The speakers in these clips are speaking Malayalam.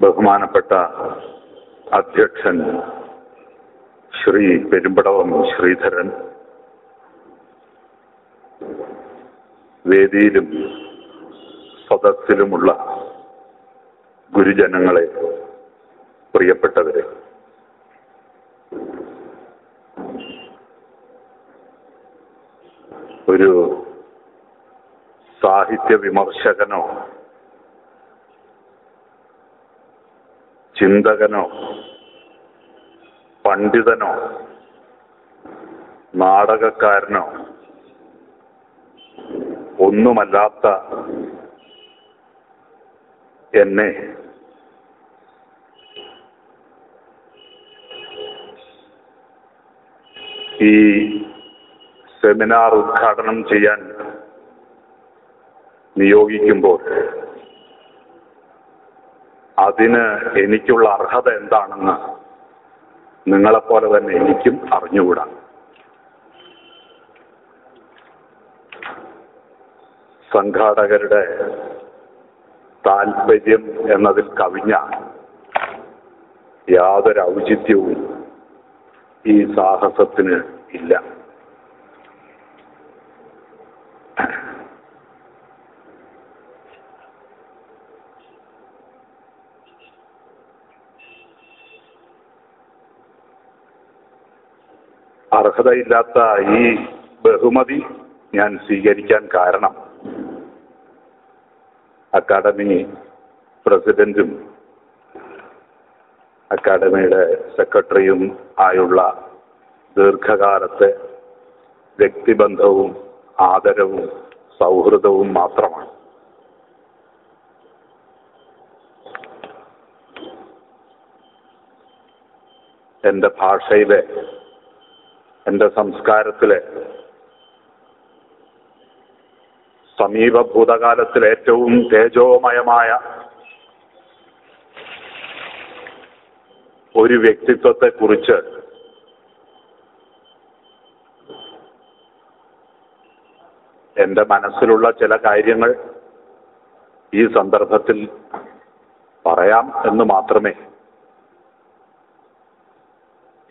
ബഹുമാനപ്പെട്ട അധ്യക്ഷൻ ശ്രീ പെരുമ്പടവം ശ്രീധരൻ, വേദിയിലും സദസ്സിലുമുള്ള ഗുരുജനങ്ങളെ, പ്രിയപ്പെട്ടവരെ, ഒരു സാഹിത്യ വിമർശകനോ ചിന്തകനോ പണ്ഡിതനോ നാടകക്കാരനോ ഒന്നുമല്ലാത്ത എന്നെ ഈ സെമിനാർ ഉദ്ഘാടനം ചെയ്യാൻ നിയോഗിക്കുമ്പോൾ അതിന് എനിക്കുള്ള അർഹത എന്താണെന്ന് നിങ്ങളെപ്പോലെ തന്നെ എനിക്കും അറിഞ്ഞുകൂടാ. സംഘാടകരുടെ താല്പര്യം എന്നതിൽ കവിഞ്ഞ യാതൊരു ഔചിത്യവും ഈ സാഹസത്തിന് ഇല്ല. അർഹതയില്ലാത്ത ഈ ബഹുമതി ഞാൻ സ്വീകരിക്കാൻ കാരണം അക്കാദമി പ്രസിഡന്റും അക്കാദമിയുടെ സെക്രട്ടറിയും ആയുള്ള ദീർഘകാലത്തെ വ്യക്തിബന്ധവും ആദരവും സൗഹൃദവും മാത്രമാണ്. എൻ്റെ ഭാഷയിലെ, എൻ്റെ സംസ്കാരത്തിലെ, സമീപ ഭൂതകാലത്തിലെ ഏറ്റവും തേജോമയമായ ഒരു വ്യക്തിത്വത്തെക്കുറിച്ച് എൻ്റെ മനസ്സിലുള്ള ചില കാര്യങ്ങൾ ഈ സന്ദർഭത്തിൽ പറയാം എന്ന് മാത്രമേ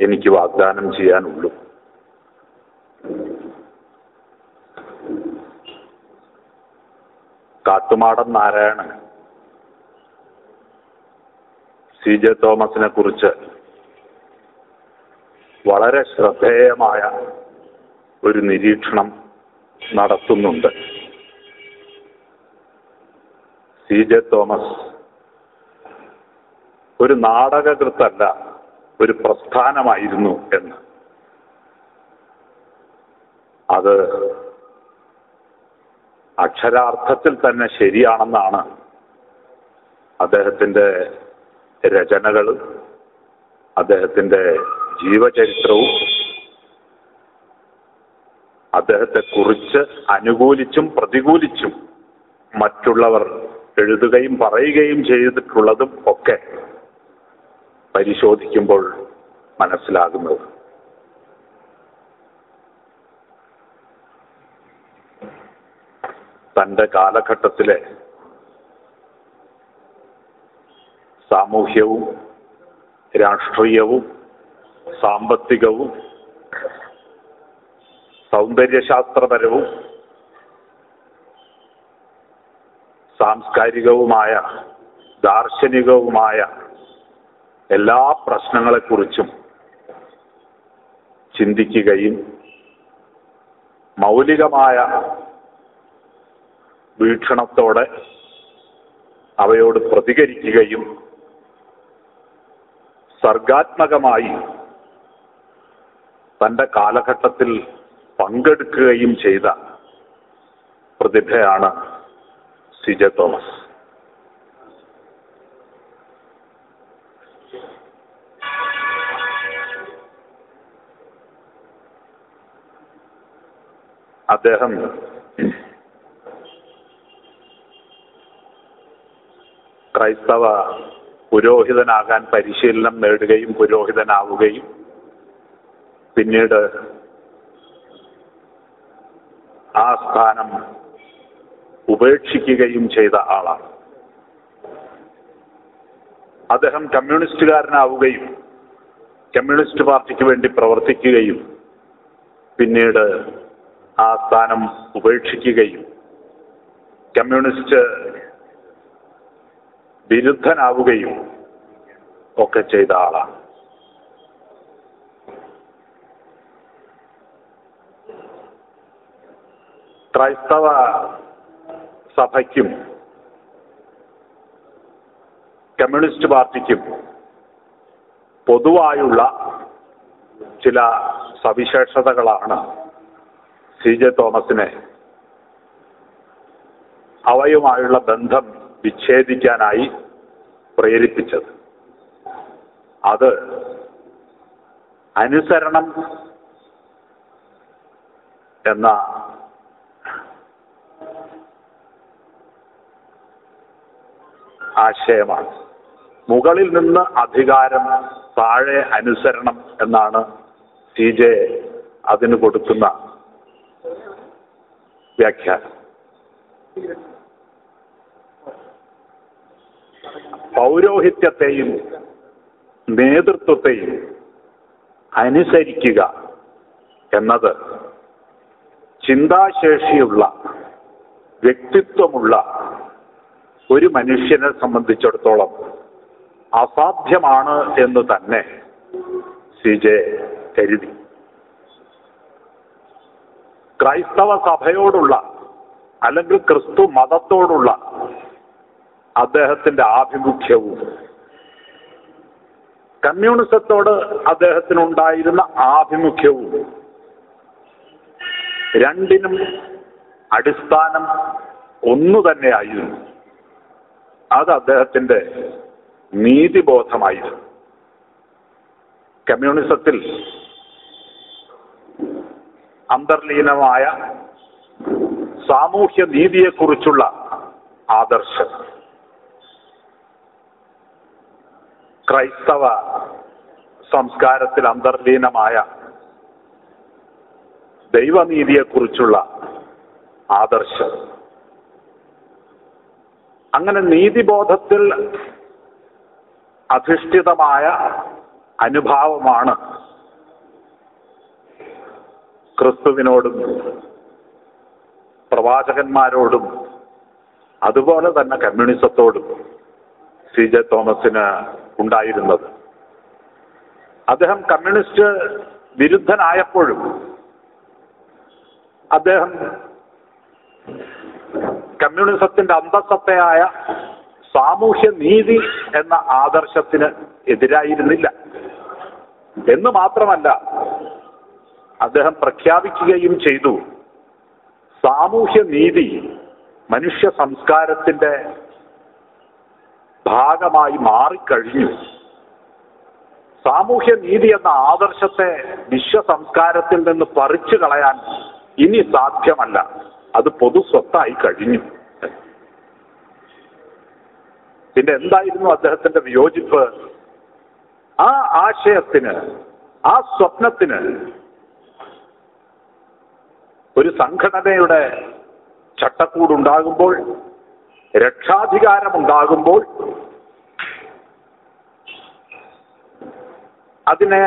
എനിക്ക് വാഗ്ദാനം ചെയ്യാനുള്ളൂ. കാട്ടുമാടൻ നാരായണൻ CJ തോമസിനെ കുറിച്ച് വളരെ ശ്രദ്ധേയമായ ഒരു നിരീക്ഷണം നടത്തുന്നുണ്ട്. CJ തോമസ് ഒരു നാടകകൃത്തല്ല, ഒരു പ്രസ്ഥാനമായിരുന്നു എന്ന്. അത് അക്ഷരാർത്ഥത്തിൽ തന്നെ ശരിയാണെന്നാണ് അദ്ദേഹത്തിൻ്റെ രചനകളും അദ്ദേഹത്തിൻ്റെ ജീവചരിത്രവും അദ്ദേഹത്തെക്കുറിച്ച് അനുകൂലിച്ചും പ്രതികൂലിച്ചും മറ്റുള്ളവർ എഴുതുകയും പറയുകയും ചെയ്തിട്ടുള്ളതും ഒക്കെ പരിശോധിക്കുമ്പോൾ മനസ്സിലാകുന്നത്. തൻ്റെ കാലഘട്ടത്തിലെ സാമൂഹ്യവും രാഷ്ട്രീയവും സാമ്പത്തികവും സൗന്ദര്യശാസ്ത്രപരവും സാംസ്കാരികവുമായ ദാർശനികവുമായ എല്ലാ പ്രശ്നങ്ങളെക്കുറിച്ചും ചിന്തിക്കുകയും മൗലികമായ വീക്ഷണത്തോടെ അവയോട് പ്രതികരിക്കുകയും സർഗാത്മകമായി തൻ്റെ കാലഘട്ടത്തിൽ പങ്കെടുക്കുകയും ചെയ്ത പ്രതിഭയാണ് CJ തോമസ്. അദ്ദേഹം ക്രൈസ്തവ പുരോഹിതനാകാൻ പരിശീലനം നേടുകയും പുരോഹിതനാവുകയും പിന്നീട് ആ സ്ഥാനം ഉപേക്ഷിക്കുകയും ചെയ്ത ആളാണ്. അദ്ദേഹം കമ്മ്യൂണിസ്റ്റുകാരനാവുകയും കമ്മ്യൂണിസ്റ്റ് പാർട്ടിക്ക് വേണ്ടി പ്രവർത്തിക്കുകയും പിന്നീട് ആ സ്ഥാനം ഉപേക്ഷിക്കുകയും കമ്മ്യൂണിസ്റ്റ് വിരുദ്ധനാവുകയും ഒക്കെ ചെയ്ത ആളാണ്. ക്രൈസ്തവ സഭയ്ക്കും കമ്മ്യൂണിസ്റ്റ് പാർട്ടിക്കും പൊതുവായുള്ള ചില സവിശേഷതകളാണ് സി ജെ തോമസിനെ അവയുമായുള്ള ബന്ധം വിച്ഛേദിക്കാനായി പ്രേരിപ്പിച്ചത്. അത് അനുസരണം എന്ന ആശയമാണ്. മുകളിൽ നിന്ന് അധികാരം, താഴെ അനുസരണം എന്നാണ് സി ജെ അതിന് കൊടുക്കുന്ന വ്യാഖ്യാനം. പൗരോഹിത്യത്തെയും നേതൃത്വത്തെയും അനുസരിക്കുക എന്നത് ചിന്താശേഷിയുള്ള, വ്യക്തിത്വമുള്ള ഒരു മനുഷ്യനെ സംബന്ധിച്ചിടത്തോളം അസാധ്യമാണ് എന്ന് തന്നെ സി ജെ കരുതി. ക്രൈസ്തവ സഭയോടുള്ള അല്ലെങ്കിൽ ക്രിസ്തു മതത്തോടുള്ള അദ്ദേഹത്തിന്റെ ആഭിമുഖ്യവും കമ്മ്യൂണിസത്തോട് അദ്ദേഹത്തിനുണ്ടായിരുന്ന ആഭിമുഖ്യവും രണ്ടിനും അടിസ്ഥാനം ഒന്നു തന്നെയായിരുന്നു. അത് അദ്ദേഹത്തിന്റെ നീതിബോധമായിരുന്നു. കമ്മ്യൂണിസത്തിൽ അന്തർലീനമായ സാമൂഹ്യ നീതിയെക്കുറിച്ചുള്ള ആദർശം ക്രൈസ്തവ സംസ്കാരത്തിൽ അന്തർലീനമായ ദൈവനീതിയെക്കുറിച്ചുള്ള ആദർശം. അങ്ങനെ നീതിബോധത്തിൽ അധിഷ്ഠിതമായ അനുഭാവമാണ് ക്രിസ്തുവിനോടും പ്രവാചകന്മാരോടും അതുപോലെ തന്നെ കമ്മ്യൂണിസത്തോടും സി ജെ തോമസിന് ഉണ്ടായിരുന്നത്. അദ്ദേഹം കമ്മ്യൂണിസ്റ്റ് വിരുദ്ധനായപ്പോഴും അദ്ദേഹം കമ്മ്യൂണിസത്തിന്റെ അന്തസത്തയായ സാമൂഹ്യ നീതി എന്ന ആദർശത്തിന് എതിരായിരുന്നില്ല എന്ന് മാത്രമല്ല, അദ്ദേഹം പ്രഖ്യാപിക്കുകയും ചെയ്തു, സാമൂഹ്യ നീതി മനുഷ്യ സംസ്കാരത്തിന്റെ ഭാഗമായി മാറിക്കഴിഞ്ഞു. സാമൂഹ്യ നീതി എന്ന ആദർശത്തെ വിശ്വ സംസ്കാരത്തിൽ നിന്ന് പറിച്ചു കളയാൻ ഇനി സാധ്യമല്ല, അത് പൊതുസ്വത്തായി കഴിഞ്ഞു. പിന്നെ എന്തായിരുന്നു അദ്ദേഹത്തിന്റെ വിയോജിപ്പ്? ആ ആശയത്തിന്, ആ സ്വപ്നത്തിന് ഒരു സംഘടനയുടെ ചട്ടക്കൂടുണ്ടാകുമ്പോൾ, രക്ഷാധികാരമുണ്ടാകുമ്പോൾ അതിനെ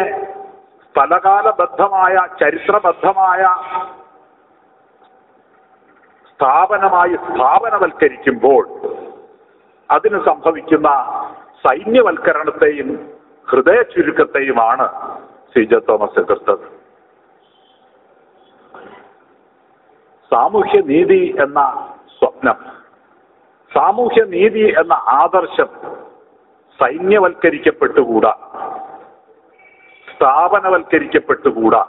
സ്ഥലകാലബദ്ധമായ, ചരിത്രബദ്ധമായ സ്ഥാപനമായി സ്ഥാപനവൽക്കരിക്കുമ്പോൾ അതിന് സംഭവിക്കുന്ന സൈന്യവൽക്കരണത്തെയും ഹൃദയ ചുരുക്കത്തെയുമാണ് സി ജെ തോമസ് എതിർത്തത്. സാമൂഹ്യ നീതി എന്ന സ്വപ്നം, സാമൂഹ്യ നീതി എന്ന ആദർശം സൈന്യവൽക്കരിക്കപ്പെട്ടുകൂടാ, സ്ഥാപനവൽക്കരിക്കപ്പെട്ടുകൂടാ.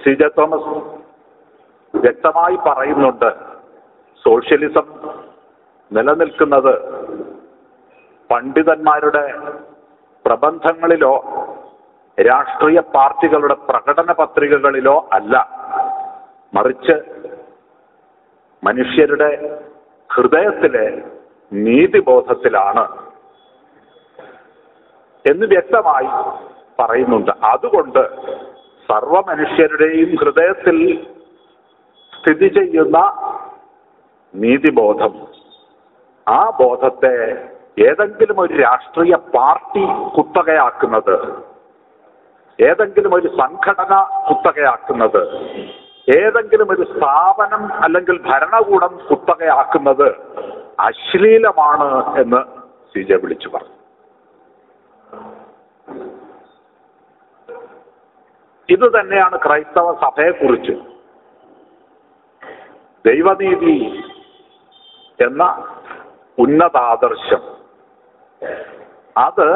സി ജെ തോമസ് വ്യക്തമായി പറയുന്നുണ്ട്, സോഷ്യലിസം നിലനിൽക്കുന്നത് പണ്ഡിതന്മാരുടെ പ്രബന്ധങ്ങളിലോ രാഷ്ട്രീയ പാർട്ടികളുടെ പ്രകടന പത്രികകളിലോ അല്ല, മറിച്ച് മനുഷ്യരുടെ ഹൃദയത്തിലെ നീതിബോധത്തിലാണ് എന്ന് വ്യക്തമായി പറയുന്നുണ്ട്. അതുകൊണ്ട് സർവ മനുഷ്യരുടെയും ഹൃദയത്തിൽ സ്ഥിതി ചെയ്യുന്ന നീതിബോധം ആ ബോധത്തെ ഏതെങ്കിലും ഒരു രാഷ്ട്രീയ പാർട്ടി കുത്തകയാക്കുന്നത്, ഏതെങ്കിലും ഒരു സംഘടന കുത്തകയാക്കുന്നത്, ഏതെങ്കിലും ഒരു സ്ഥാപനം അല്ലെങ്കിൽ ഭരണകൂടം കുത്തകയാക്കുന്നത് അശ്ലീലമാണ് എന്ന് CJ വിളിച്ചു പറഞ്ഞു. ഇത് തന്നെയാണ് ക്രൈസ്തവ സഭയെക്കുറിച്ച് ദൈവനീതി എന്ന ഉന്നതാദർശം. അത്